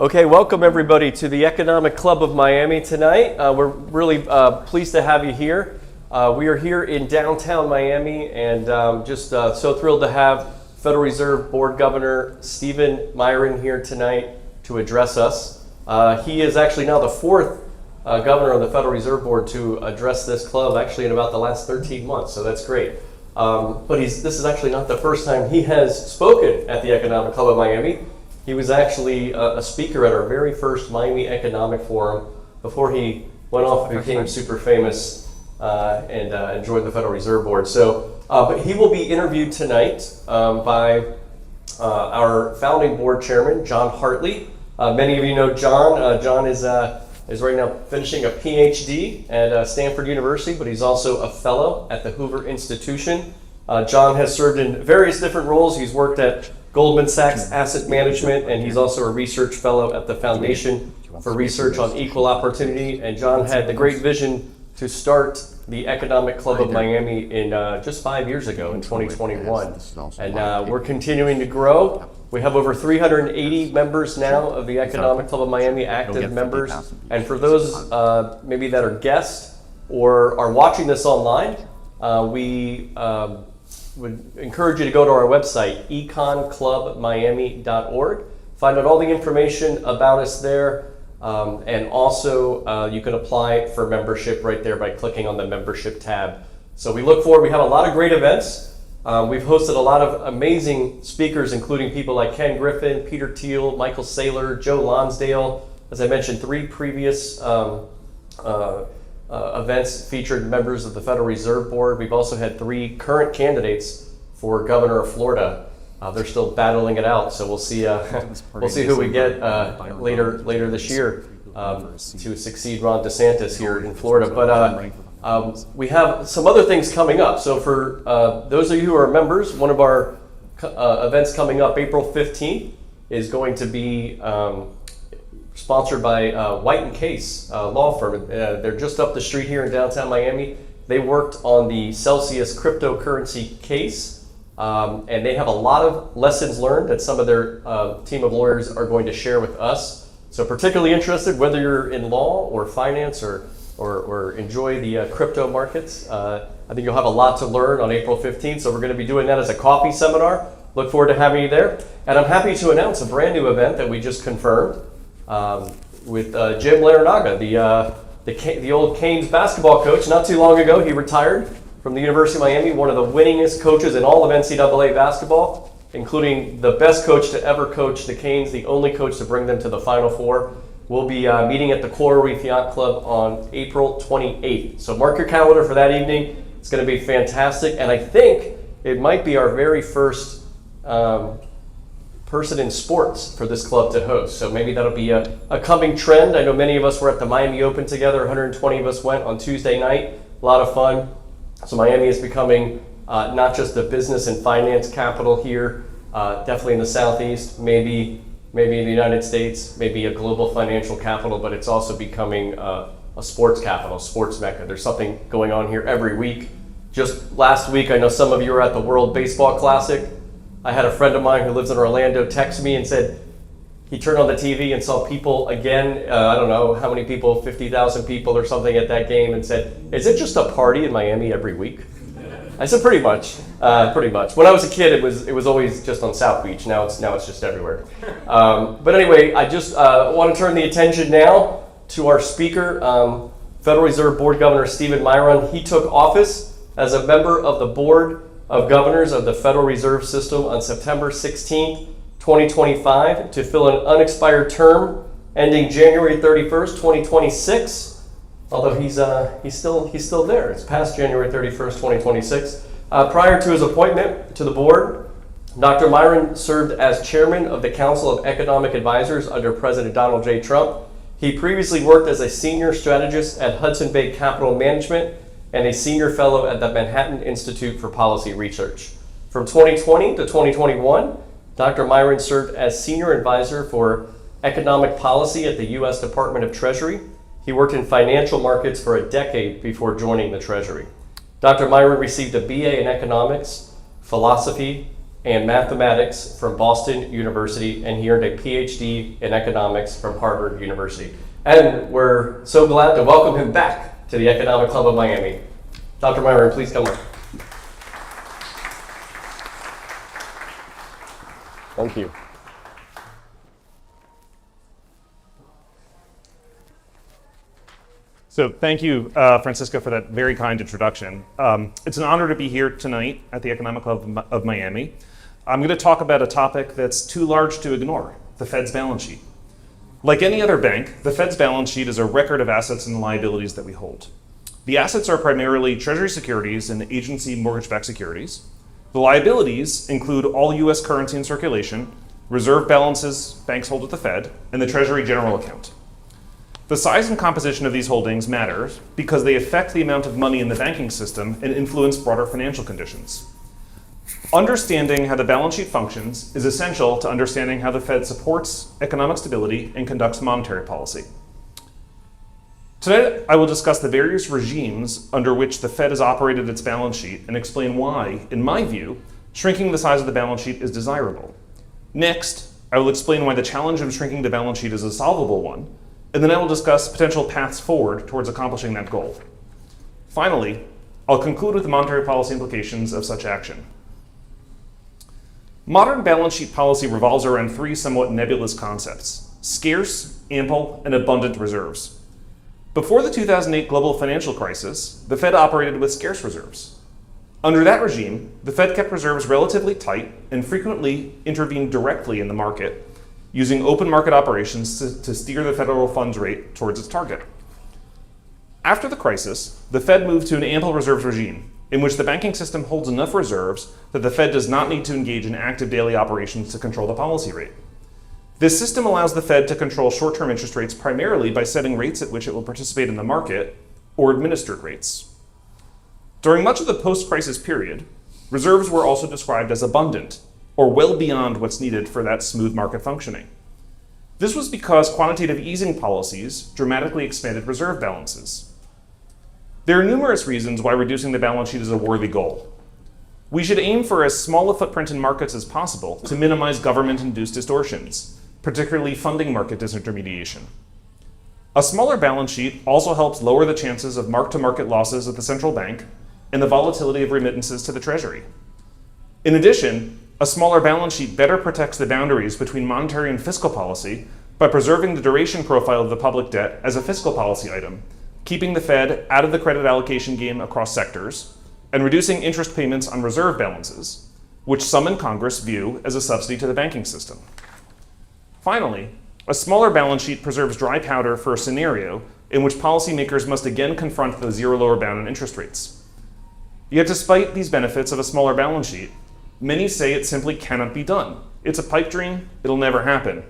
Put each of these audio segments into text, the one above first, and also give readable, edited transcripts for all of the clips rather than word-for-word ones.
Okay, welcome everybody to the Economic Club of Miami tonight. We're really pleased to have you here. We are here in downtown Miami and just so thrilled to have Federal Reserve Board Governor Stephen Miran here tonight to address us. He is actually now the fourth governor of the Federal Reserve Board to address this club, actually in about the last 13 months, so that's great. But this is actually not the first time he has spoken at the Economic Club of Miami. He was actually a speaker at our very first Miami Economic Forum before he went off and became super famous and joined the Federal Reserve Board. So, but he will be interviewed tonight by our founding board chairman, Jon Hartley. Many of you know Jon. Jon is right now finishing a PhD at Stanford University, but he's also a fellow at the Hoover Institution. Jon has served in various different roles. He's worked at Goldman Sachs Asset Management, and he's also a research fellow at the Foundation for Research on Equal Opportunity. And Jon had the great vision to start the Economic Club of Miami in just 5 years ago in 2021. And we're continuing to grow. We have over 380 members now of the Economic Club of Miami, active members. And for those maybe that are guests or are watching this online, we would encourage you to go to our website, econclubmiami.org. Find out all the information about us there. And also you can apply for membership right there by clicking on the membership tab. So we look forward, we have a lot of great events. We've hosted a lot of amazing speakers, including people like Ken Griffin, Peter Thiel, Michael Saylor, Joe Lonsdale. As I mentioned, 3 previous events featured members of the Federal Reserve Board. We've also had 3 current candidates for governor of Florida. They're still battling it out, so we'll see who we get later this year to succeed Ron DeSantis here in Florida. But we have some other things coming up. So for those of you who are members, one of our events coming up, April 15th, is going to be sponsored by White & Case law firm. They're just up the street here in downtown Miami. They worked on the Celsius cryptocurrency case, and they have a lot of lessons learned that some of their team of lawyers are going to share with us. So particularly interested, whether you're in law or finance or enjoy the crypto markets, I think you'll have a lot to learn on April 15th. So we're going to be doing that as a coffee seminar. Look forward to having you there. And I'm happy to announce a brand new event that we just confirmed with Jim Larinaga, the old Canes basketball coach. Not too long ago, he retired from the University of Miami, one of the winningest coaches in all of NCAA basketball, including the best coach to ever coach the Canes, the only coach to bring them to the Final Four. We'll be meeting at the Coral Reef Yacht Club on April 28th. So mark your calendar for that evening. It's going to be fantastic. And I think it might be our very first person in sports for this club to host. So maybe that'll be a coming trend. I know many of us were at the Miami Open together. 120 of us went on Tuesday night. A lot of fun. So Miami is becoming not just a business and finance capital here, definitely in the Southeast, maybe in the United States, maybe a global financial capital, but it's also becoming a sports capital, sports mecca. There's something going on here every week. Just last week, I know some of you were at the World Baseball Classic. I had a friend of mine who lives in Orlando text me and said he turned on the TV and saw people again, I don't know how many people, 50,000 people or something at that game, and said, is it just a party in Miami every week? I said, pretty much. When I was a kid, it was always just on South Beach. Now it's just everywhere. But anyway, I just want to turn the attention now to our speaker, Federal Reserve Board Governor Stephen Miran. He took office as a member of the Board of Governors of the Federal Reserve System on September 16th, 2025, to fill an unexpired term ending January 31st, 2026. Although he's still there. It's past January 31st, 2026. Prior to his appointment to the board, Dr. Miran served as chairman of the Council of Economic Advisors under President Donald J. Trump. He previously worked as a senior strategist at Hudson Bay Capital Management and a senior fellow at the Manhattan Institute for Policy Research. From 2020 to 2021, Dr. Miran served as senior advisor for economic policy at the U.S. Department of Treasury. He worked in financial markets for a decade before joining the Treasury. Dr. Miran received a BA in economics, philosophy, and mathematics from Boston University, and he earned a PhD in economics from Harvard University. And we're so glad to welcome him back to the Economic Club of Miami. Dr. Miran, please come up. Thank you. So thank you, Francisco, for that very kind introduction. It's an honor to be here tonight at the Economic Club of Miami. I'm going to talk about a topic that's too large to ignore, the Fed's balance sheet. Like any other bank, the Fed's balance sheet is a record of assets and liabilities that we hold. The assets are primarily Treasury securities and agency mortgage-backed securities. The liabilities include all U.S. currency in circulation, reserve balances banks hold at the Fed, and the Treasury General Account. The size and composition of these holdings matters because they affect the amount of money in the banking system and influence broader financial conditions. Understanding how the balance sheet functions is essential to understanding how the Fed supports economic stability and conducts monetary policy. Today, I will discuss the various regimes under which the Fed has operated its balance sheet and explain why, in my view, shrinking the size of the balance sheet is desirable. Next, I will explain why the challenge of shrinking the balance sheet is a solvable one, and then I will discuss potential paths forward towards accomplishing that goal. Finally, I'll conclude with the monetary policy implications of such action. Modern balance sheet policy revolves around three somewhat nebulous concepts: scarce, ample, and abundant reserves. Before the 2008 global financial crisis, the Fed operated with scarce reserves. Under that regime, the Fed kept reserves relatively tight and frequently intervened directly in the market, using open market operations to steer the federal funds rate towards its target. After the crisis, the Fed moved to an ample reserves regime, in which the banking system holds enough reserves that the Fed does not need to engage in active daily operations to control the policy rate. This system allows the Fed to control short-term interest rates primarily by setting rates at which it will participate in the market, or administered rates. During much of the post-crisis period, reserves were also described as abundant, or well beyond what's needed for that smooth market functioning. This was because quantitative easing policies dramatically expanded reserve balances. There are numerous reasons why reducing the balance sheet is a worthy goal. We should aim for as small a footprint in markets as possible to minimize government-induced distortions, particularly funding market disintermediation. A smaller balance sheet also helps lower the chances of mark-to-market losses at the central bank and the volatility of remittances to the Treasury. In addition, a smaller balance sheet better protects the boundaries between monetary and fiscal policy by preserving the duration profile of the public debt as a fiscal policy item, keeping the Fed out of the credit allocation game across sectors, and reducing interest payments on reserve balances, which some in Congress view as a subsidy to the banking system. Finally, a smaller balance sheet preserves dry powder for a scenario in which policymakers must again confront the zero lower bound on interest rates. Yet despite these benefits of a smaller balance sheet, many say it simply cannot be done. It's a pipe dream, it'll never happen.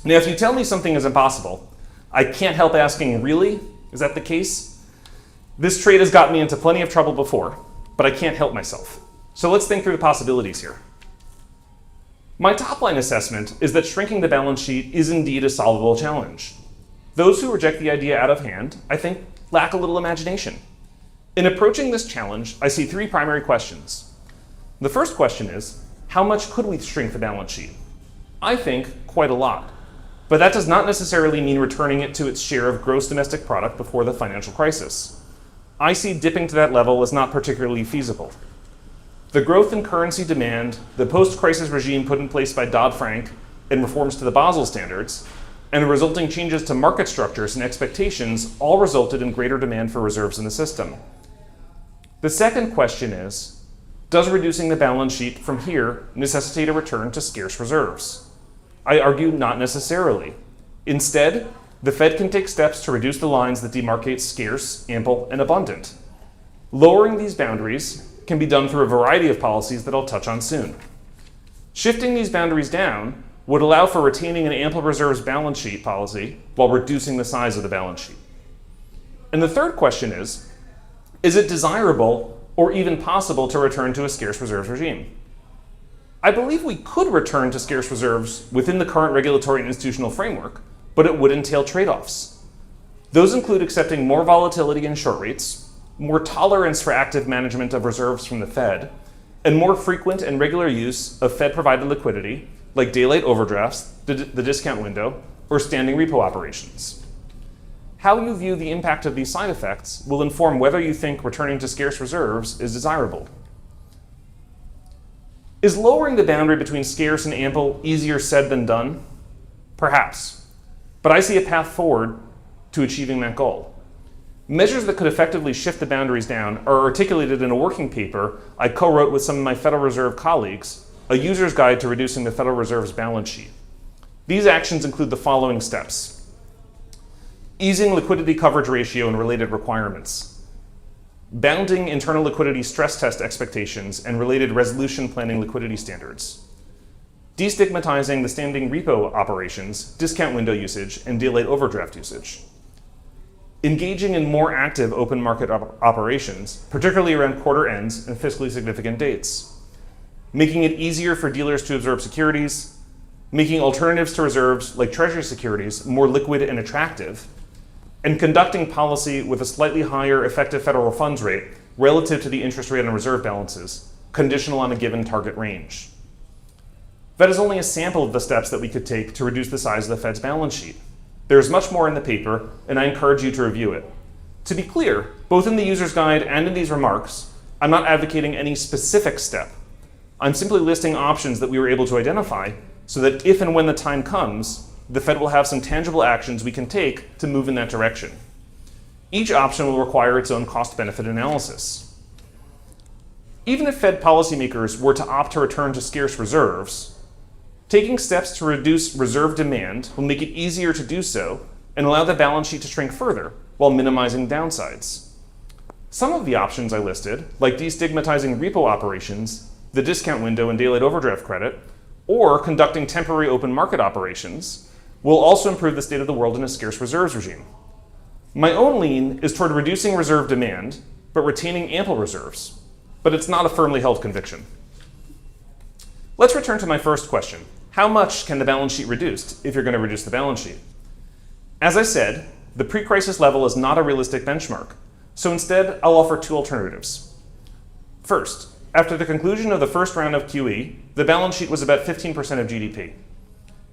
Now, if you tell me something is impossible, I can't help asking, really? Is that the case? This trait has gotten me into plenty of trouble before, but I can't help myself. So let's think through the possibilities here. My top-line assessment is that shrinking the balance sheet is indeed a solvable challenge. Those who reject the idea out of hand, I think, lack a little imagination. In approaching this challenge, I see three primary questions. The first question is, how much could we shrink the balance sheet? I think quite a lot. But that does not necessarily mean returning it to its share of gross domestic product before the financial crisis. I see dipping to that level as not particularly feasible. The growth in currency demand, the post-crisis regime put in place by Dodd-Frank, and reforms to the Basel standards, and the resulting changes to market structures and expectations all resulted in greater demand for reserves in the system. The second question is, does reducing the balance sheet from here necessitate a return to scarce reserves? I argue not necessarily. Instead, the Fed can take steps to reduce the lines that demarcate scarce, ample, and abundant. Lowering these boundaries can be done through a variety of policies that I'll touch on soon. Shifting these boundaries down would allow for retaining an ample reserves balance sheet policy while reducing the size of the balance sheet. And the third question is it desirable or even possible to return to a scarce reserves regime? I believe we could return to scarce reserves within the current regulatory and institutional framework, but it would entail trade-offs. Those include accepting more volatility in short rates, more tolerance for active management of reserves from the Fed, and more frequent and regular use of Fed-provided liquidity, like daylight overdrafts, the discount window, or standing repo operations. How you view the impact of these side effects will inform whether you think returning to scarce reserves is desirable. Is lowering the boundary between scarce and ample easier said than done? Perhaps, but I see a path forward to achieving that goal. Measures that could effectively shift the boundaries down are articulated in a working paper I co-wrote with some of my Federal Reserve colleagues, A User's Guide to Reducing the Federal Reserve's Balance Sheet. These actions include the following steps: easing liquidity coverage ratio and related requirements, bounding internal liquidity stress test expectations and related resolution planning liquidity standards, destigmatizing the standing repo operations, discount window usage, and daylight overdraft usage, engaging in more active open market operations, particularly around quarter ends and fiscally significant dates, making it easier for dealers to absorb securities, making alternatives to reserves like treasury securities more liquid and attractive, and conducting policy with a slightly higher effective federal funds rate relative to the interest rate on reserve balances, conditional on a given target range. That is only a sample of the steps that we could take to reduce the size of the Fed's balance sheet. There is much more in the paper, and I encourage you to review it. To be clear, both in the user's guide and in these remarks, I'm not advocating any specific step. I'm simply listing options that we were able to identify so that if and when the time comes, the Fed will have some tangible actions we can take to move in that direction. Each option will require its own cost-benefit analysis. Even if Fed policymakers were to opt to return to scarce reserves, taking steps to reduce reserve demand will make it easier to do so and allow the balance sheet to shrink further while minimizing downsides. Some of the options I listed, like destigmatizing repo operations, the discount window and daylight overdraft credit, or conducting temporary open market operations, will also improve the state of the world in a scarce reserves regime. My own lean is toward reducing reserve demand, but retaining ample reserves. But it's not a firmly held conviction. Let's return to my first question. How much can the balance sheet reduce if you're going to reduce the balance sheet? As I said, the pre-crisis level is not a realistic benchmark, so instead I'll offer two alternatives. First, after the conclusion of the first round of QE, the balance sheet was about 15% of GDP.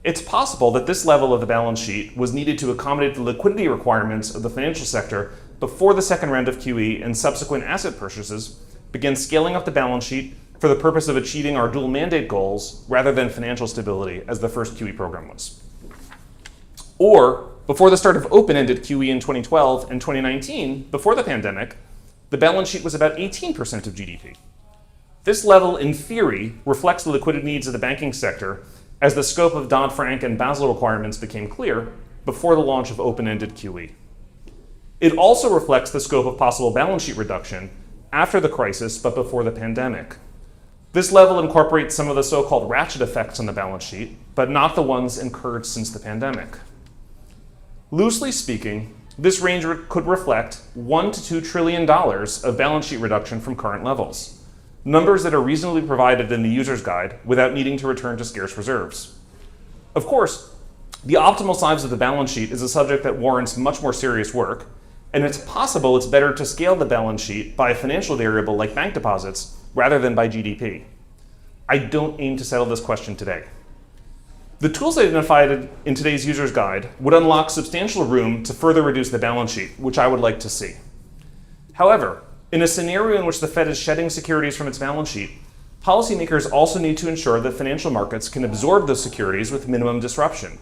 It's possible that this level of the balance sheet was needed to accommodate the liquidity requirements of the financial sector before the second round of QE and subsequent asset purchases began scaling up the balance sheet for the purpose of achieving our dual mandate goals rather than financial stability as the first QE program was. Or, before the start of open-ended QE in 2012 and 2019, before the pandemic, the balance sheet was about 18% of GDP. This level, in theory, reflects the liquidity needs of the banking sector as the scope of Dodd-Frank and Basel requirements became clear before the launch of open-ended QE. It also reflects the scope of possible balance sheet reduction after the crisis but before the pandemic. This level incorporates some of the so-called ratchet effects on the balance sheet, but not the ones incurred since the pandemic. Loosely speaking, this range could reflect $1 to $2 trillion of balance sheet reduction from current levels, numbers that are reasonably provided in the user's guide without needing to return to scarce reserves. Of course, the optimal size of the balance sheet is a subject that warrants much more serious work, and it's possible it's better to scale the balance sheet by a financial variable like bank deposits rather than by GDP. I don't aim to settle this question today. The tools identified in today's user's guide would unlock substantial room to further reduce the balance sheet, which I would like to see. However, in a scenario in which the Fed is shedding securities from its balance sheet, policymakers also need to ensure that financial markets can absorb those securities with minimum disruption.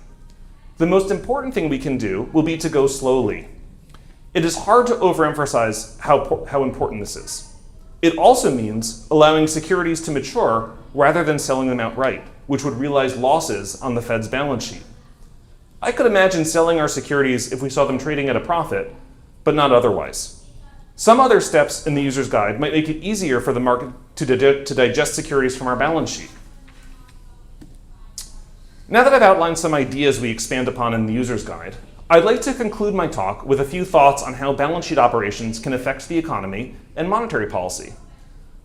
The most important thing we can do will be to go slowly. It is hard to overemphasize how important this is. It also means allowing securities to mature rather than selling them outright, which would realize losses on the Fed's balance sheet. I could imagine selling our securities if we saw them trading at a profit, but not otherwise. Some other steps in the user's guide might make it easier for the market to digest securities from our balance sheet. Now that I've outlined some ideas we expand upon in the user's guide, I'd like to conclude my talk with a few thoughts on how balance sheet operations can affect the economy and monetary policy.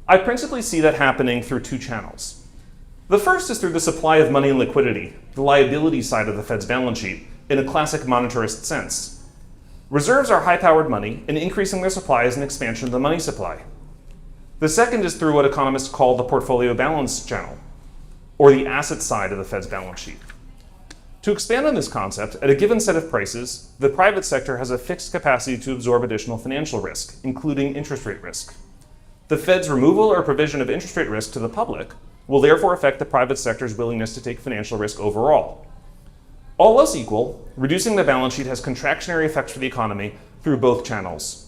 I principally see that happening through two channels. The first is through the supply of money and liquidity, the liability side of the Fed's balance sheet, in a classic monetarist sense. Reserves are high-powered money, and increasing their supply is an expansion of the money supply. The second is through what economists call the portfolio balance channel, or the asset side of the Fed's balance sheet. To expand on this concept, at a given set of prices, the private sector has a fixed capacity to absorb additional financial risk, including interest rate risk. The Fed's removal or provision of interest rate risk to the public will therefore affect the private sector's willingness to take financial risk overall. All else equal, reducing the balance sheet has contractionary effects for the economy through both channels.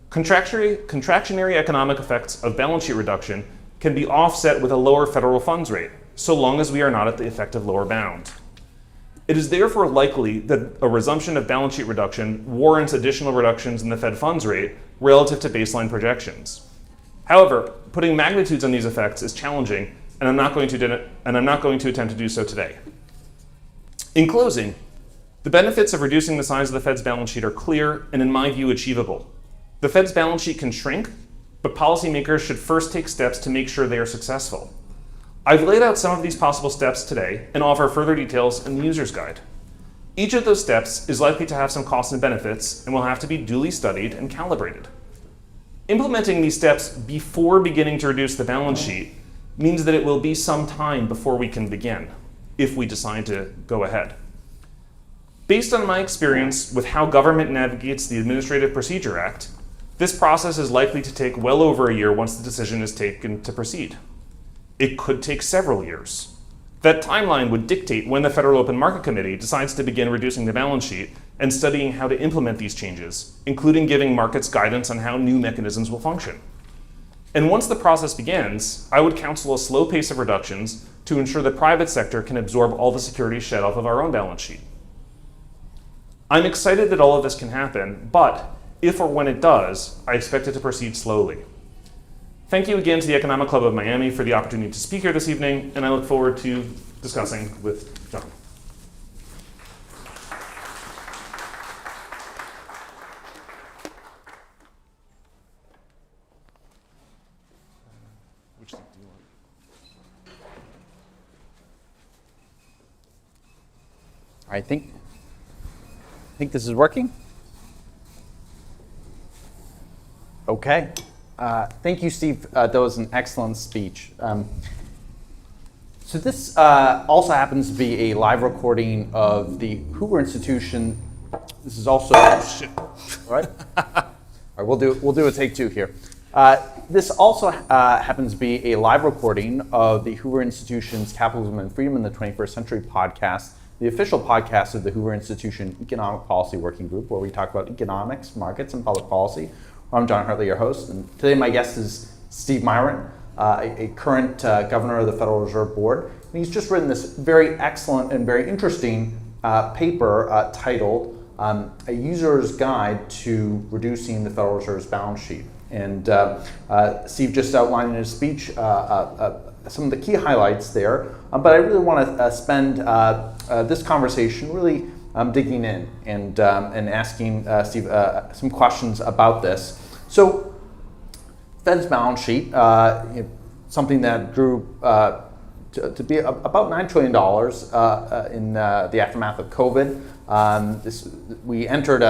Contractionary economic effects of balance sheet reduction can be offset with a lower federal funds rate, so long as we are not at the effective lower bound. It is therefore likely that a resumption of balance sheet reduction warrants additional reductions in the Fed funds rate relative to baseline projections. However, putting magnitudes on these effects is challenging, and I'm not going to attempt to do so today. In closing, the benefits of reducing the size of the Fed's balance sheet are clear and, in my view, achievable. The Fed's balance sheet can shrink, but policymakers should first take steps to make sure they are successful. I've laid out some of these possible steps today and offer further details in the user's guide. Each of those steps is likely to have some costs and benefits and will have to be duly studied and calibrated. Implementing these steps before beginning to reduce the balance sheet means that it will be some time before we can begin, if we decide to go ahead. Based on my experience with how government navigates the Administrative Procedure Act, this process is likely to take well over a year once the decision is taken to proceed. It could take several years. That timeline would dictate when the Federal Open Market Committee decides to begin reducing the balance sheet and studying how to implement these changes, including giving markets guidance on how new mechanisms will function. And once the process begins, I would counsel a slow pace of reductions to ensure the private sector can absorb all the securities shed off of our own balance sheet. I'm excited that all of this can happen, but if or when it does, I expect it to proceed slowly. Thank you again to the Economic Club of Miami for the opportunity to speak here this evening, and I look forward to discussing with Jon. Which seat do you want? I think this is working. Okay. Thank you, Steve. That was an excellent speech. So this also happens to be a live recording of the Hoover Institution. This is also all right. All right, we'll do a take two here. This also happens to be a live recording of the Hoover Institution's Capitalism and Freedom in the 21st Century podcast, the official podcast of the Hoover Institution Economic Policy Working Group, where we talk about economics, markets, and public policy. I'm Jon Hartley, your host, and today my guest is Steve Miran, a current governor of the Federal Reserve Board. And he's just written this very excellent and very interesting paper titled A User's Guide to Reducing the Federal Reserve's Balance Sheet. And Steve just outlined in his speech some of the key highlights there, but I really want to spend this conversation really digging in and asking Steve some questions about this. So, Fed's balance sheet, something that grew to be about $9 trillion in the aftermath of COVID. We entered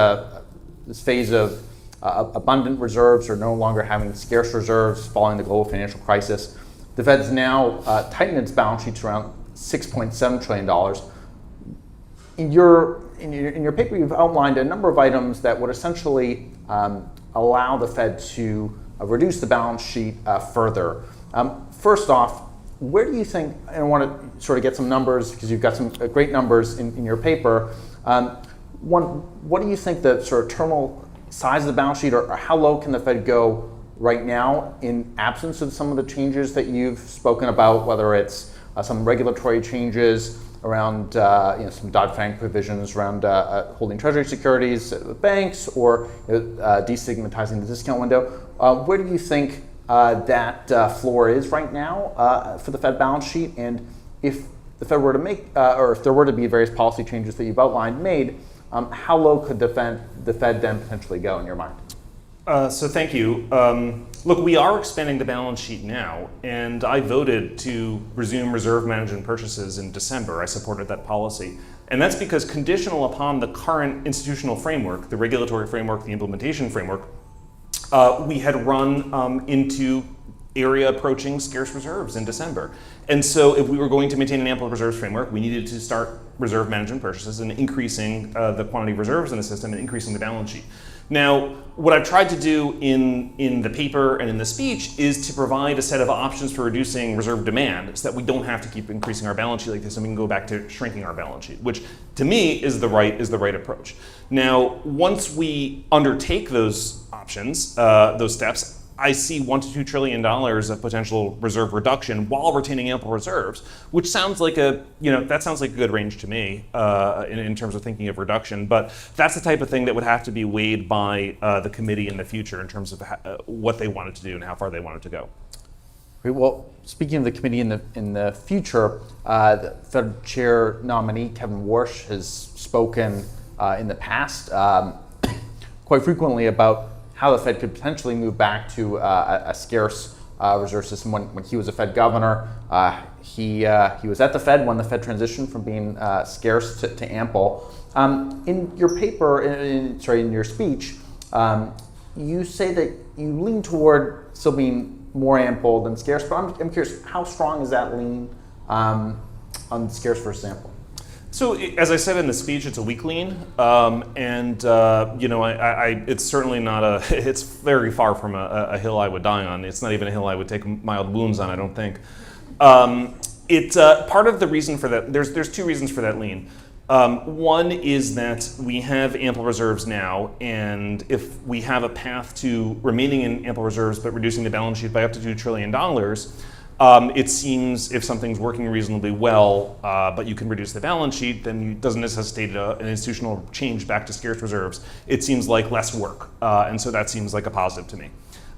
this phase of abundant reserves or no longer having scarce reserves following the global financial crisis. The Fed's now tightened its balance sheet to around $6.7 trillion. In your paper, you've outlined a number of items that would essentially allow the Fed to reduce the balance sheet further. First off, where do you think, and I want to sort of get some numbers because you've got some great numbers in your paper. What do you think the sort of terminal size of the balance sheet, or how low can the Fed go right now in absence of some of the changes that you've spoken about, whether it's some regulatory changes around some Dodd-Frank provisions around holding treasury securities with banks, or destigmatizing the discount window. Where do you think that floor is right now for the Fed balance sheet? And if the Fed were to make, or if there were to be various policy changes that you've outlined made, how low could the Fed then potentially go in your mind? So thank you. Look, we are expanding the balance sheet now, and I voted to resume reserve management purchases in December. I supported that policy. And that's because conditional upon the current institutional framework, the regulatory framework, the implementation framework, we had run into area approaching scarce reserves in December. And so if we were going to maintain an ample reserves framework, we needed to start reserve management purchases and increasing the quantity of reserves in the system and increasing the balance sheet. Now, what I've tried to do in the paper and in the speech is to provide a set of options for reducing reserve demand so that we don't have to keep increasing our balance sheet like this and we can go back to shrinking our balance sheet, which to me is the right approach. Now, once we undertake those options, those steps, I see $1 to $2 trillion of potential reserve reduction while retaining ample reserves, which sounds like a good range to me in terms of thinking of reduction. But that's the type of thing that would have to be weighed by the committee in the future in terms of what they wanted to do and how far they wanted to go. Great. Well, speaking of the committee in the future, the Fed Chair nominee Kevin Warsh has spoken in the past quite frequently about how the Fed could potentially move back to a scarce reserve system. When he was a Fed governor, he was at the Fed when the Fed transitioned from being scarce to ample. In your paper, in your speech, you say that you lean toward still being more ample than scarce, but I'm curious, how strong is that lean on scarce versus ample? So, as I said in the speech, it's a weak lean, it's certainly not it's very far from a hill I would die on. It's not even a hill I would take mild wounds on, I don't think. Part of the reason for that, there's two reasons for that lean. One is that we have ample reserves now, and if we have a path to remaining in ample reserves but reducing the balance sheet by up to $2 trillion, it seems if something's working reasonably well, but you can reduce the balance sheet, then it doesn't necessitate an institutional change back to scarce reserves. It seems like less work, and so that seems like a positive to me.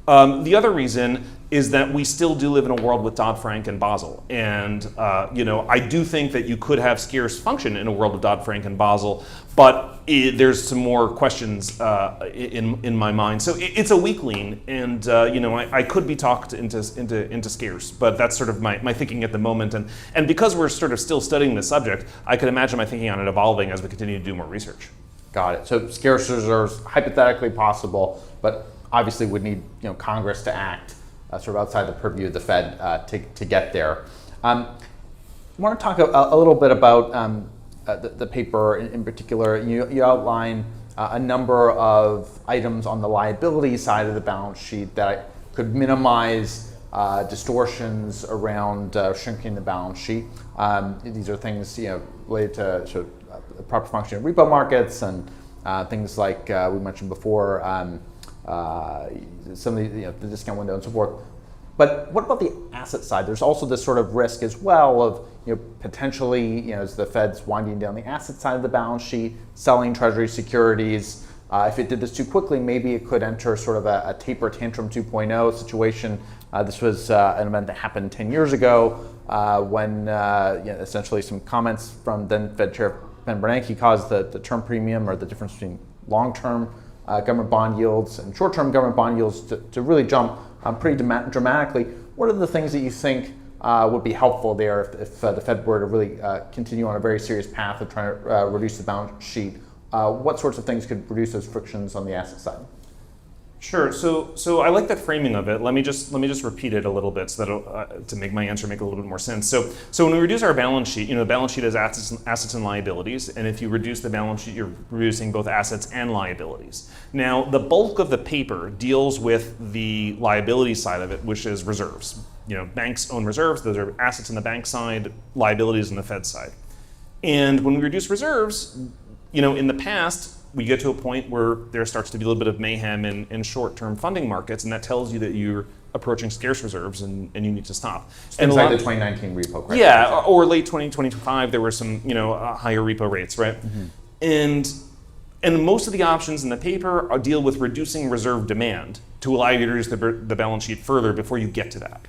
The other reason is that we still do live in a world with Dodd-Frank and Basel, and I do think that you could have scarce function in a world of Dodd-Frank and Basel, but there's some more questions in my mind. So it's a weak lean, and I could be talked into scarce, but that's sort of my thinking at the moment. And because we're sort of still studying this subject, I could imagine my thinking on it evolving as we continue to do more research. Got it. So scarce reserves hypothetically possible, but obviously would need Congress to act sort of outside the purview of the Fed to get there. I want to talk a little bit about the paper in particular. You outline a number of items on the liability side of the balance sheet that could minimize distortions around shrinking the balance sheet. These are things related to sort of proper functioning of repo markets and things like we mentioned before. Some of the discount window and so forth. But what about the asset side? There's also this sort of risk as well of potentially as the Fed's winding down the asset side of the balance sheet, selling Treasury securities. If it did this too quickly, maybe it could enter sort of a taper tantrum 2.0 situation. This was an event that happened 10 years ago when essentially some comments from then Fed Chair Ben Bernanke caused the term premium, or the difference between long-term government bond yields and short-term government bond yields to really jump pretty dramatically. What are the things that you think would be helpful there if the Fed were to really continue on a very serious path of trying to reduce the balance sheet? What sorts of things could reduce those frictions on the asset side? Sure. So I like that framing of it. Let me just repeat it a little bit so that to make my answer make a little bit more sense. So when we reduce our balance sheet, the balance sheet has assets and liabilities, and if you reduce the balance sheet, you're reducing both assets and liabilities. Now, the bulk of the paper deals with the liability side of it, which is reserves. Banks own reserves; those are assets on the bank side, liabilities on the Fed side. And when we reduce reserves, in the past, we get to a point where there starts to be a little bit of mayhem in short-term funding markets, and that tells you that you're approaching scarce reserves and you need to stop. Things like the 2019 repo crisis. Yeah, or late 2025, there were some higher repo rates, right? Mm-hmm. And most of the options in the paper deal with reducing reserve demand to allow you to reduce the balance sheet further before you get to that.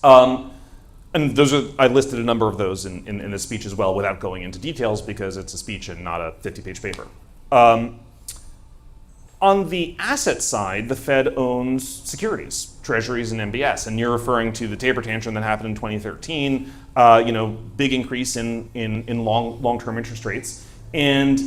And I listed a number of those in the speech as well, without going into details because it's a speech and not a 50-page paper. On the asset side, the Fed owns securities, treasuries, and MBS, and you're referring to the taper tantrum that happened in 2013. Big increase in long-term interest rates, and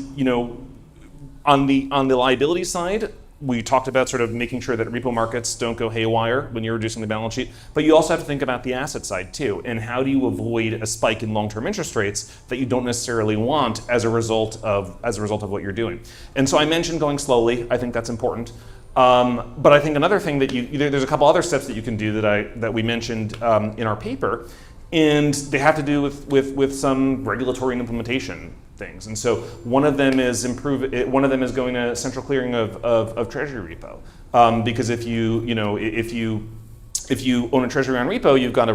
on the liability side, we talked about sort of making sure that repo markets don't go haywire when you're reducing the balance sheet, but you also have to think about the asset side too, and how do you avoid a spike in long-term interest rates that you don't necessarily want as a result of what you're doing. And so I mentioned going slowly. I think that's important. But I think another thing that there's a couple other steps that you can do that we mentioned in our paper, and they have to do with some regulatory and implementation things. And so one of them is going to central clearing of treasury repo, because if you own a treasury on repo, you've got a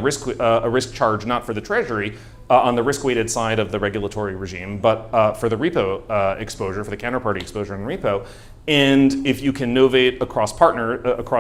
risk charge not for the treasury on the risk-weighted side of the regulatory regime, but for the repo exposure, for the counterparty exposure on repo. And if you can novate across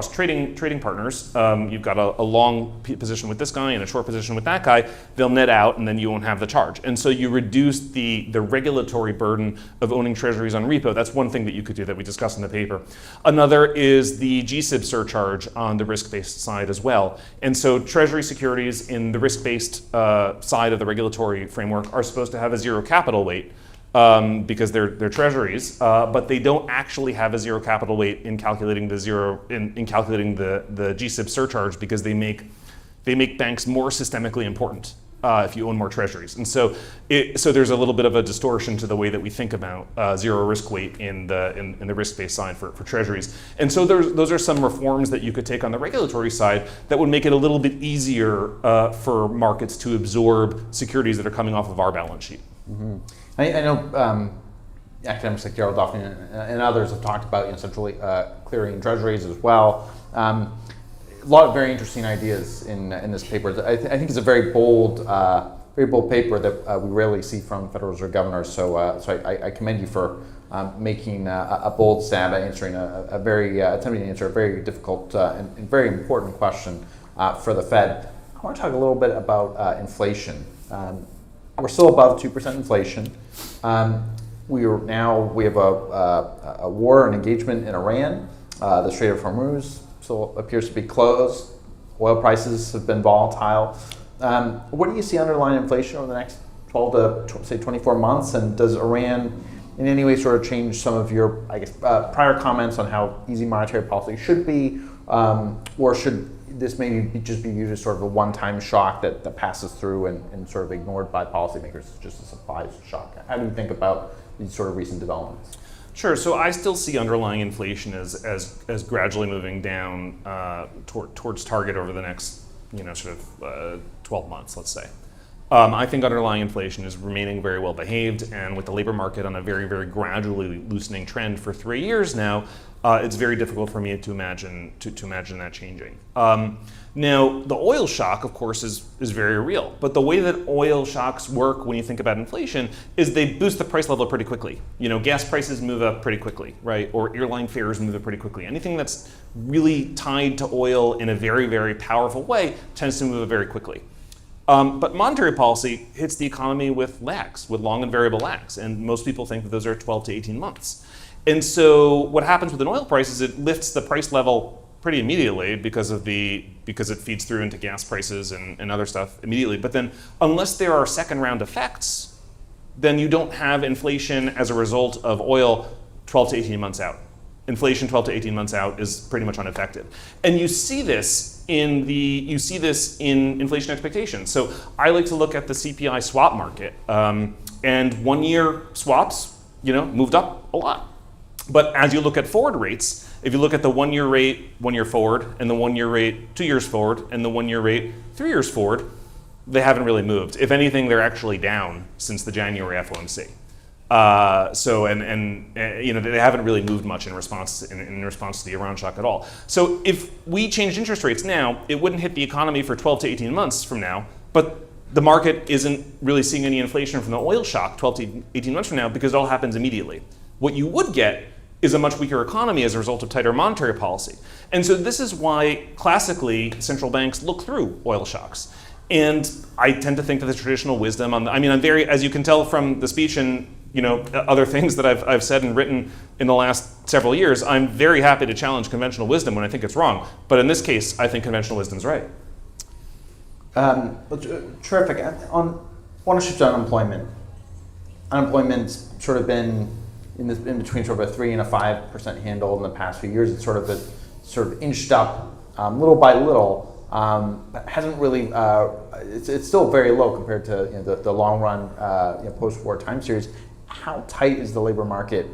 trading partners, you've got a long position with this guy and a short position with that guy, they'll net out and then you won't have the charge. And so you reduce the regulatory burden of owning treasuries on repo. That's one thing that you could do that we discussed in the paper. Another is the GSIB surcharge on the risk-based side as well. And so treasury securities in the risk-based side of the regulatory framework are supposed to have a zero capital weight. Because they're treasuries, but they don't actually have a zero capital weight in calculating the calculating the GSIB surcharge, because they make banks more systemically important if you own more treasuries. And so there's a little bit of a distortion to the way that we think about zero risk weight in the risk-based side for treasuries. And so those are some reforms that you could take on the regulatory side that would make it a little bit easier for markets to absorb securities that are coming off of our balance sheet. Mm-hmm. I know academics like Gerald Duffy and others have talked about centrally clearing treasuries as well. A lot of very interesting ideas in this paper. I think it's a very bold paper that we rarely see from Federal Reserve governors. So I commend you for making a bold stab at answering attempting to answer a very difficult and very important question for the Fed. I want to talk a little bit about inflation. We're still above 2% inflation. We have a war and engagement in Iran. The Strait of Hormuz still appears to be closed. Oil prices have been volatile. What do you see underlying inflation over the next 12 to say 24 months? And does Iran in any way sort of change some of your, prior comments on how easy monetary policy should be, or should this maybe just be viewed as sort of a one-time shock that passes through and sort of ignored by policymakers as just a supply shock? How do you think about these sort of recent developments? Sure. So I still see underlying inflation as gradually moving down towards target over the next 12 months, let's say. I think underlying inflation is remaining very well behaved, and with the labor market on a very, very gradually loosening trend for 3 years now, it's very difficult for me to imagine that changing. Now, the oil shock, of course, is very real. But the way that oil shocks work when you think about inflation is they boost the price level pretty quickly. Gas prices move up pretty quickly, right? Or airline fares move up pretty quickly. Anything that's really tied to oil in a very, very powerful way tends to move up very quickly. But monetary policy hits the economy with lags, with long and variable lags. And most people think that those are 12 to 18 months. And so what happens with an oil price is it lifts the price level pretty immediately because it feeds through into gas prices and other stuff immediately. But then unless there are second round effects, then you don't have inflation as a result of oil 12 to 18 months out. Inflation 12 to 18 months out is pretty much unaffected. And you see this in inflation expectations. So I like to look at the CPI swap market, and 1 year swaps, moved up a lot. But as you look at forward rates, if you look at the 1 year rate 1 year forward, and the 1 year rate 2 years forward, and the 1 year rate 3 years forward, they haven't really moved. If anything, they're actually down since the January FOMC. They haven't really moved much in response to the Iran shock at all. So if we changed interest rates now, it wouldn't hit the economy for 12 to 18 months from now, but the market isn't really seeing any inflation from the oil shock 12 to 18 months from now because it all happens immediately. What you would get is a much weaker economy as a result of tighter monetary policy. And so this is why classically central banks look through oil shocks. And I tend to think that the traditional wisdom I'm very, as you can tell from the speech and other things that I've said and written in the last several years, I'm very happy to challenge conventional wisdom when I think it's wrong. But in this case, I think conventional wisdom's right. Terrific. I want to shift to unemployment. Unemployment's sort of been in between sort of a 3 and a 5% handle in the past few years. It's sort of inched up little by little, but hasn't really. It's still very low compared to the long run post-war time series. How tight is the labor market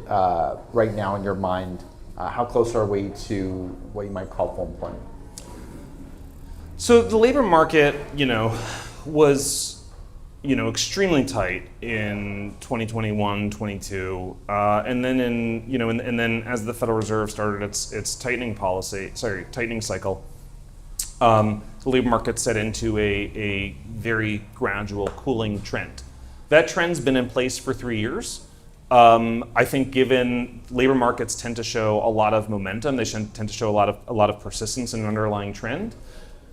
right now in your mind? How close are we to what you might call full employment? So the labor market, was extremely tight in 2021, 22, and then and then as the Federal Reserve started its tightening cycle, the labor market set into a very gradual cooling trend. That trend's been in place for 3 years. I think given labor markets tend to show a lot of momentum, they tend to show a lot of persistence in an underlying trend,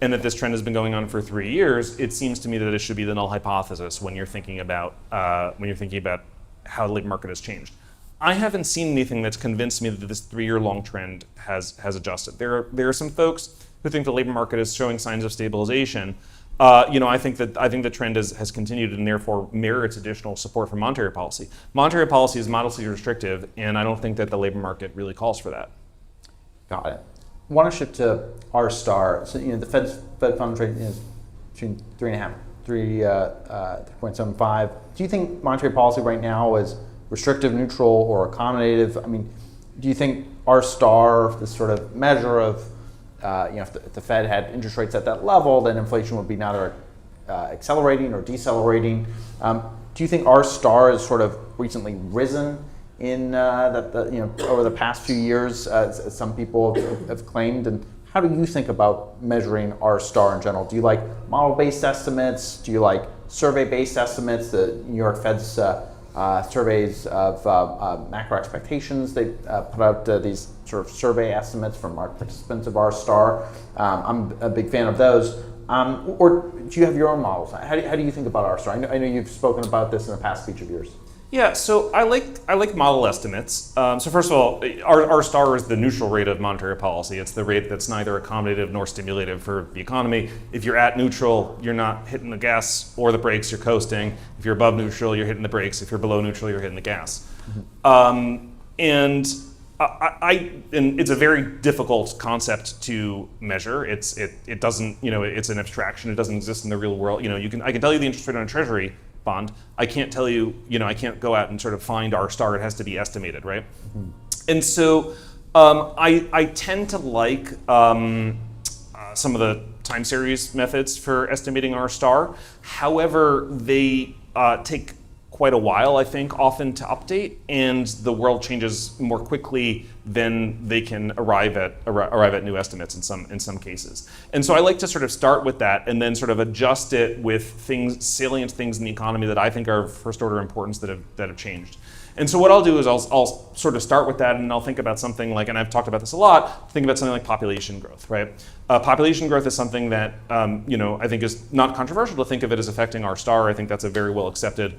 and that this trend has been going on for 3 years, it seems to me that it should be the null hypothesis when you're thinking about how the labor market has changed. I haven't seen anything that's convinced me that this 3-year-long trend has adjusted. There are some folks who think the labor market is showing signs of stabilization. I think the trend has continued and therefore merits additional support from monetary policy. Monetary policy is modestly restrictive, and I don't think that the labor market really calls for that. Got it. I want to shift to R star. So the Fed funds rate is between 3.5, 3.75. Do you think monetary policy right now is restrictive, neutral, or accommodative? I mean, do you think R star, this sort of measure of if the Fed had interest rates at that level, then inflation would be neither accelerating or decelerating. Do you think R star has sort of recently risen in over the past few years, as some people have claimed? And how do you think about measuring R star in general? Do you like model-based estimates? Do you like survey-based estimates? The New York Fed's surveys of macro expectations. They put out these sort of survey estimates from market participants of R star. I'm a big fan of those. Or do you have your own models? How do you think about R star? I know you've spoken about this in a past speech of yours. Yeah, so I like model estimates. So first of all, R star is the neutral rate of monetary policy. It's the rate that's neither accommodative nor stimulative for the economy. If you're at neutral, you're not hitting the gas or the brakes, you're coasting. If you're above neutral, you're hitting the brakes. If you're below neutral, you're hitting the gas. Mm-hmm. And it's a very difficult concept to measure. It doesn't, it's an abstraction. It doesn't exist in the real world. I can tell you the interest rate on a treasury bond. I can't tell you, I can't go out and sort of find R star. It has to be estimated, right? Mm-hmm. And so I tend to like some of the time series methods for estimating R star. However, they take quite a while, I think, often to update, and the world changes more quickly than they can arrive at new estimates in some cases. And so I like to sort of start with that and then sort of adjust it with salient things in the economy that I think are of first order importance that have changed. And so what I'll do is I'll sort of start with that, and I'll think about something like, and I've talked about this a lot, think about something like population growth, right? Population growth is something that I think is not controversial to think of it as affecting R star. I think that's a very well accepted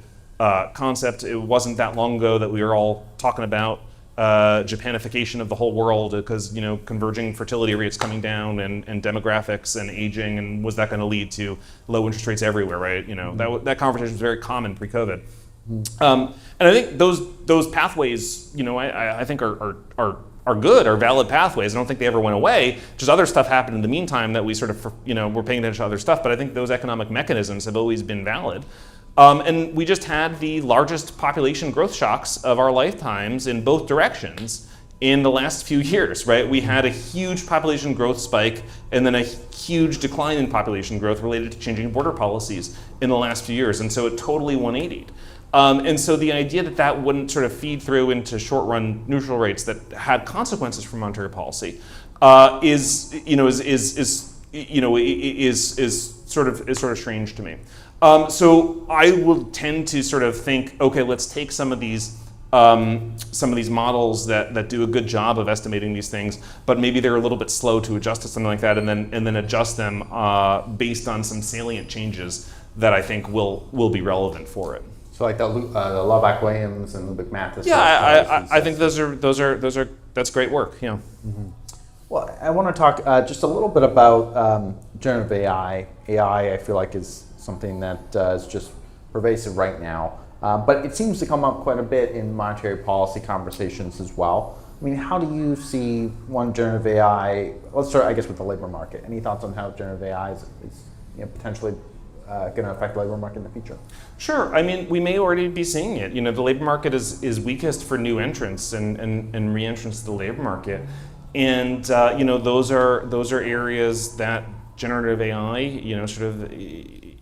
concept. It wasn't that long ago that we were all talking about Japanification of the whole world because converging fertility rates coming down and demographics and aging, and was that going to lead to low interest rates everywhere, right? That conversation was very common pre-COVID. And I think those pathways, I think are good, are valid pathways. I don't think they ever went away. Just other stuff happened in the meantime that we sort of, we're paying attention to other stuff. But I think those economic mechanisms have always been valid. And we just had the largest population growth shocks of our lifetimes in both directions in the last few years, right? We had a huge population growth spike and then a huge decline in population growth related to changing border policies in the last few years. And so it totally 180'd. And so the idea that wouldn't sort of feed through into short-run neutral rates that had consequences for monetary policy is sort of strange to me. So I will tend to sort of think, okay, let's take some of these models that do a good job of estimating these things, but maybe they're a little bit slow to adjust to something like that, and then adjust them based on some salient changes that I think will be relevant for it. So like the Lovac-Williams and Lubick Mathis. Yeah, I think that's great work. Yeah. Mm-hmm. Well, I want to talk just a little bit about generative AI. AI, I feel like, is something that is just pervasive right now. But it seems to come up quite a bit in monetary policy conversations as well. I mean, how do you see generative AI? Let's start, I guess, with the labor market. Any thoughts on how generative AI is potentially going to affect the labor market in the future? Sure. I mean, we may already be seeing it. The labor market is weakest for new entrants and re-entrants to the labor market, and those are areas that generative AI,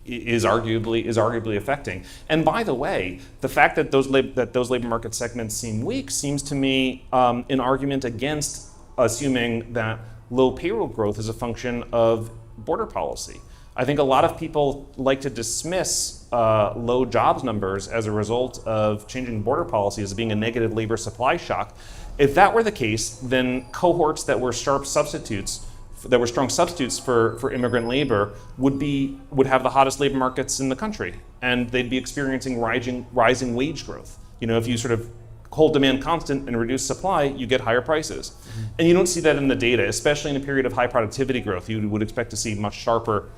is arguably affecting. And by the way, the fact that those labor market segments seem weak seems to me an argument against assuming that low payroll growth is a function of border policy. I think a lot of people like to dismiss low jobs numbers as a result of changing border policy as being a negative labor supply shock. If that were the case, then cohorts that were strong substitutes for immigrant labor would have the hottest labor markets in the country, and they'd be experiencing rising wage growth. If you sort of hold demand constant and reduce supply, you get higher prices. Mm-hmm. And you don't see that in the data, especially in a period of high productivity growth. You would expect to see much stronger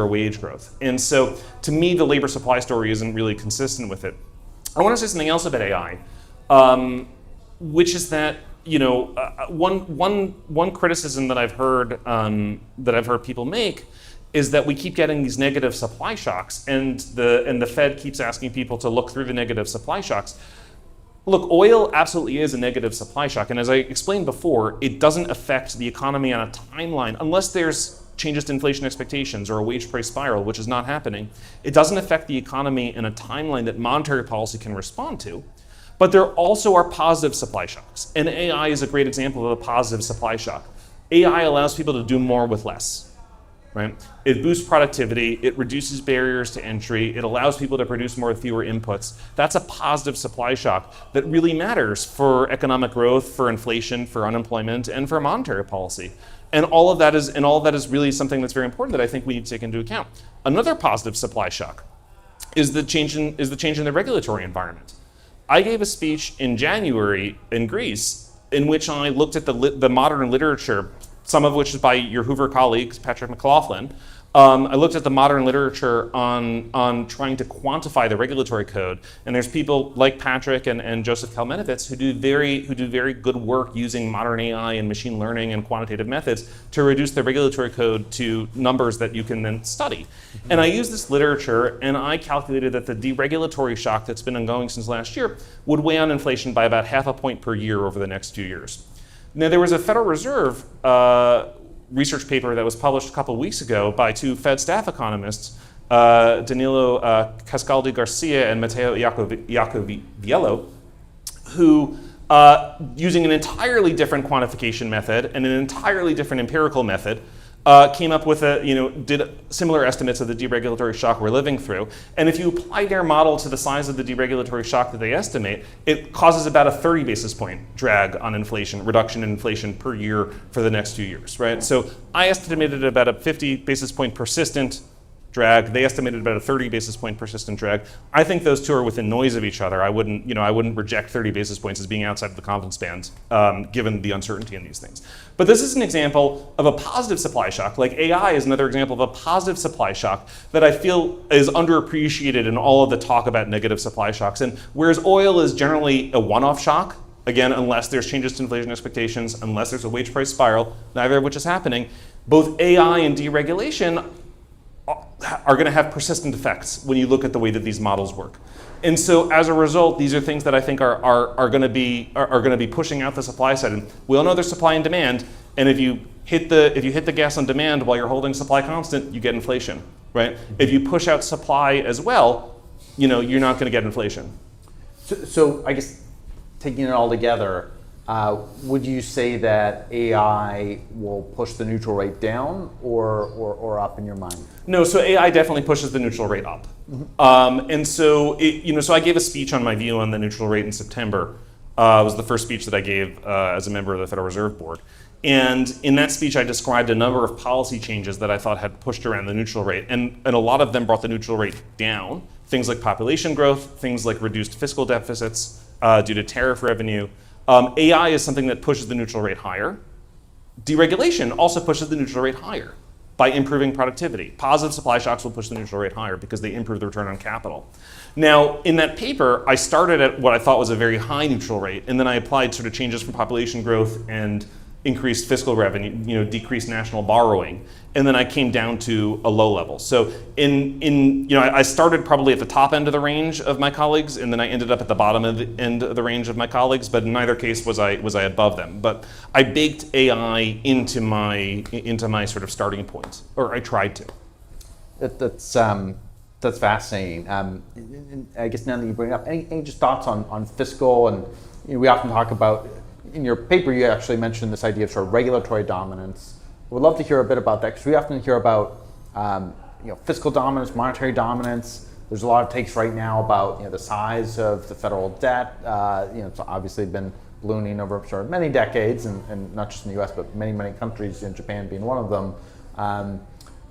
wage growth. And so, to me, the labor supply story isn't really consistent with it. I want to say something else about AI, which is that one criticism that I've heard people make is that we keep getting these negative supply shocks, and the Fed keeps asking people to look through the negative supply shocks. Look, oil absolutely is a negative supply shock, and as I explained before, it doesn't affect the economy on a timeline unless there's changes to inflation expectations or a wage price spiral, which is not happening. It doesn't affect the economy in a timeline that monetary policy can respond to. But there also are positive supply shocks, and AI is a great example of a positive supply shock. AI allows people to do more with less, right? It boosts productivity, it reduces barriers to entry, it allows people to produce more with fewer inputs. That's a positive supply shock that really matters for economic growth, for inflation, for unemployment, and for monetary policy. And all of that is really something that's very important that I think we need to take into account. Another positive supply shock is the change in the regulatory environment. I gave a speech in January in Greece in which I looked at the modern literature, some of which is by your Hoover colleagues, Patrick McLaughlin. I looked at the modern literature on trying to quantify the regulatory code, and there's people like Patrick and Joseph Kalmenovitz who do very good work using modern AI and machine learning and quantitative methods to reduce the regulatory code to numbers that you can then study. Mm-hmm. And I used this literature, and I calculated that the deregulatory shock that's been ongoing since last year would weigh on inflation by about 0.5 point per year over the next 2 years. Now, there was a Federal Reserve research paper that was published a couple of weeks ago by two Fed staff economists, Danilo Cascaldi Garcia and Matteo Iacoviello, who, using an entirely different quantification method and an entirely different empirical method, came up with did similar estimates of the deregulatory shock we're living through. And if you apply their model to the size of the deregulatory shock that they estimate, it causes about a 30 basis point drag on inflation, reduction in inflation per year for the next 2 years, right? So I estimated about a 50 basis point persistent drag. They estimated about a 30 basis point persistent drag. I think those two are within noise of each other. I wouldn't reject 30 basis points as being outside of the confidence band, given the uncertainty in these things. But this is an example of a positive supply shock. Like AI is another example of a positive supply shock that I feel is underappreciated in all of the talk about negative supply shocks. And whereas oil is generally a one-off shock, again, unless there's changes to inflation expectations, unless there's a wage price spiral, neither of which is happening, both AI and deregulation are going to have persistent effects when you look at the way that these models work. And so as a result, these are things that I think are going to be pushing out the supply side. And we all know there's supply and demand, and if you hit the gas on demand while you're holding supply constant, you get inflation, right? If you push out supply as well, you're not going to get inflation. So I guess taking it all together, would you say that AI will push the neutral rate down or up in your mind? No, so AI definitely pushes the neutral rate up. Mm-hmm. And so, so I gave a speech on my view on the neutral rate in September. It was the first speech that I gave as a member of the Federal Reserve Board. And in that speech, I described a number of policy changes that I thought had pushed around the neutral rate. And a lot of them brought the neutral rate down. Things like population growth, things like reduced fiscal deficits due to tariff revenue. AI is something that pushes the neutral rate higher. Deregulation also pushes the neutral rate higher. by improving productivity. Positive supply shocks will push the neutral rate higher because they improve the return on capital. Now, in that paper, I started at what I thought was a very high neutral rate, and then I applied sort of changes from population growth and increased fiscal revenue, decreased national borrowing, and then I came down to a low level. So I started probably at the top end of the range of my colleagues, and then I ended up at the bottom end of the range of my colleagues. But in neither case was I above them. But I baked AI into my sort of starting point, or I tried to. That's fascinating. And I guess now that you bring it up, any just thoughts on fiscal? And we often talk about, in your paper, you actually mentioned this idea of sort of regulatory dominance. We'd love to hear a bit about that, because we often hear about fiscal dominance, monetary dominance. There's a lot of takes right now about the size of the federal debt. It's obviously been ballooning over sort of many decades, and not just in the U.S., but many countries, Japan being one of them.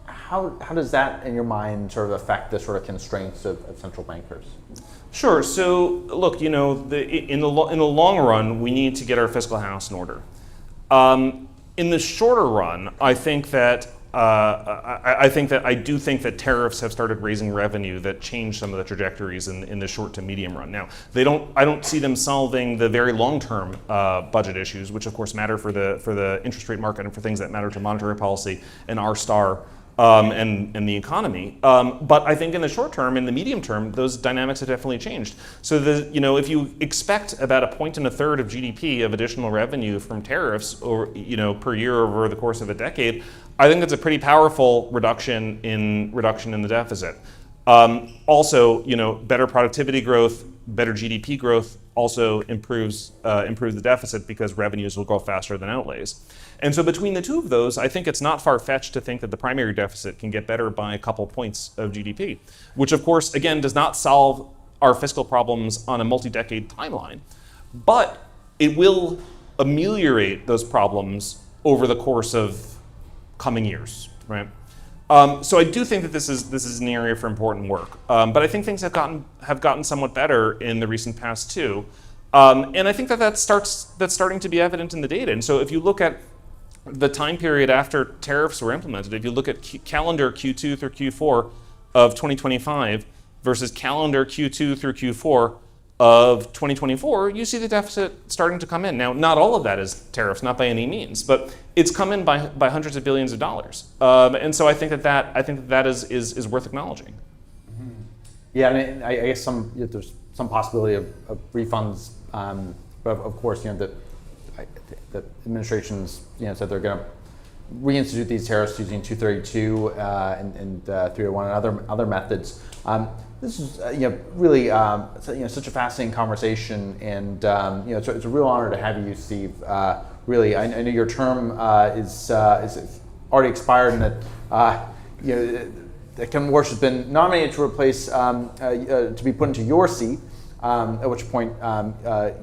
How does that, in your mind, sort of affect the sort of constraints of central bankers? Sure. So look, in the long run, we need to get our fiscal house in order. In the shorter run, I think that I do think that tariffs have started raising revenue that change some of the trajectories in the short to medium run. Now, I don't see them solving the very long-term budget issues, which of course matter for the interest rate market and for things that matter to monetary policy and R-star. And the economy, but I think in the short term, in the medium term, those dynamics have definitely changed. So if you expect about 1.33 points of GDP of additional revenue from tariffs, or per year over the course of a decade, I think that's a pretty powerful reduction in the deficit. Also, better productivity growth, better GDP growth also improves the deficit because revenues will grow faster than outlays. And so between the two of those, I think it's not far-fetched to think that the primary deficit can get better by a couple points of GDP, which of course, again, does not solve our fiscal problems on a multi-decade timeline, but it will ameliorate those problems over the course of coming years, right? So I do think that this is an area for important work, but I think things have gotten somewhat better in the recent past too, and I think that's starting to be evident in the data. And so if you look at the time period after tariffs were implemented, if you look at calendar Q2 through Q4 of 2025 versus calendar Q2 through Q4 of 2024, you see the deficit starting to come in. Now, not all of that is tariffs, not by any means, but it's come in by hundreds of billions of dollars. And so I think that is worth acknowledging. Mm-hmm. Yeah, and I guess there's some possibility of refunds, but of course, the administration's said they're going to reinstitute these tariffs using 232 and 301 and other methods. This is really such a fascinating conversation, and it's a real honor to have you, Steve. Really, I know your term is already expired, and that Kevin Warsh has been nominated to replace to be put into your seat. At which point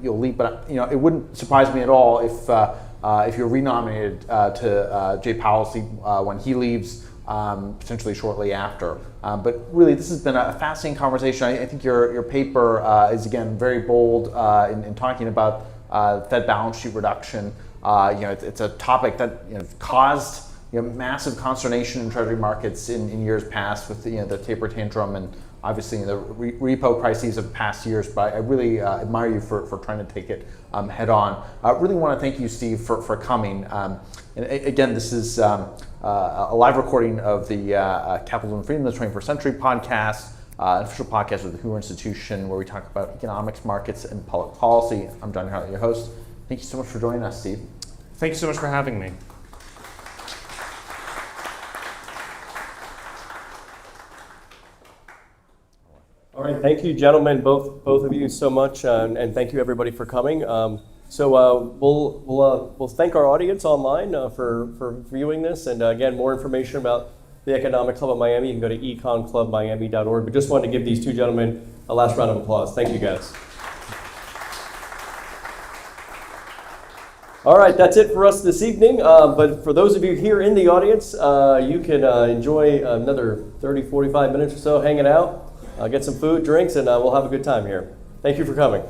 you'll leave, but it wouldn't surprise me at all if you're renominated to Jay Powell's seat when he leaves, potentially shortly after. But really, this has been a fascinating conversation. I think your paper is again very bold in talking about Fed balance sheet reduction. It's a topic that caused massive consternation in Treasury markets in years past with the taper tantrum and obviously the repo crises of past years, but I really admire you for trying to take it head on. I really want to thank you, Steve, for coming. And again, this is a live recording of the Capitalism and Freedom of the 21st Century podcast, an official podcast of the Hoover Institution, where we talk about economics, markets, and public policy. I'm Jon Hartley, your host. Thank you so much for joining us, Steve. Thank you so much for having me. All right, thank you, gentlemen, both of you so much, and thank you everybody for coming. We'll thank our audience online for viewing this, and again, more information about the Economic Club of Miami, you can go to econclubmiami.org. But just wanted to give these two gentlemen a last round of applause. Thank you, guys. All right, that's it for us this evening. But for those of you here in the audience, you can enjoy another 30, 45 minutes or so hanging out. Get some food, drinks, and we'll have a good time here. Thank you for coming.